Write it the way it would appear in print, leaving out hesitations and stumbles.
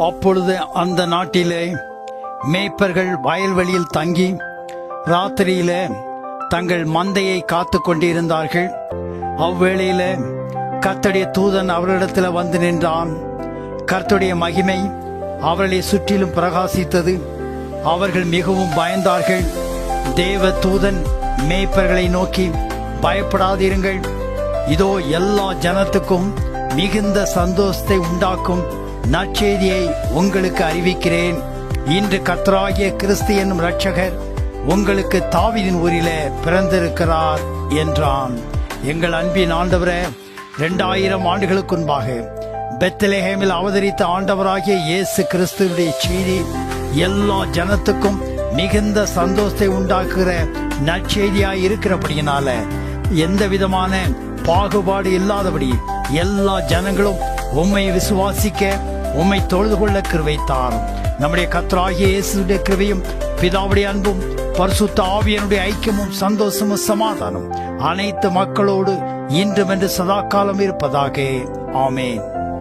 அப்பொழுது அந்த நாட்டிலே மேய்ப்பர்கள் வயல்வெளியில் தங்கி ராத்திரியில தங்கள் மந்தையை காத்து கொண்டிருந்தார்கள். அவ்வேளையில கர்த்தருடைய தூதன் அவர்களிடத்தில் வந்து நின்றான். கர்த்தருடைய மகிமை அவர்களை சுற்றிலும் பிரகாசித்தது. அவர்கள் மிகவும் பயந்தார்கள். தேவ தூதன் மேய்ப்பர்களை நோக்கி, பயப்படாதிருங்கள், இதோ எல்லா ஜனத்துக்கும் மிகுந்த சந்தோஷத்தை உண்டாக்கும் நற்செய்தியை உங்களுக்கு அறிவிக்கிறேன். இன்று கர்த்தராகிய கிறிஸ்து என்னும் இரட்சகர் உங்களுக்கு தாவீதின் ஊரிலே பிறந்திருக்கிறார் என்றான். எங்கள் அன்பின் ஆண்டவரே, 2000 ஆண்டுகளுக்கு முன்பாக பெத்லெஹேமில் அவதரித்த ஆண்டவராகிய இயேசு கிறிஸ்துவுடைய செய்தி எல்லா ஜனத்துக்கும் மிகுந்த சந்தோஷத்தை உண்டாக்குகிற நற்செய்தியாய் இருக்கிறபடியினால எந்த விதமான பாகுபாடு இல்லாதபடி எல்லா ஜனங்களும் உம்மை விசுவாசிக்க, உம்மை தொழுது கொள்ள கிருபை தாரும். நம்முடைய கர்த்தராகிய இயேசுவுடைய கிருபையும் பிதாவுடைய அன்பும் பரிசுத்த ஆவியனுடைய ஐக்கியமும் சந்தோஷமும் சமாதானம் அனைத்து மக்களோடு இன்றும் என்று சதா காலம் இருப்பதாக. ஆமென்.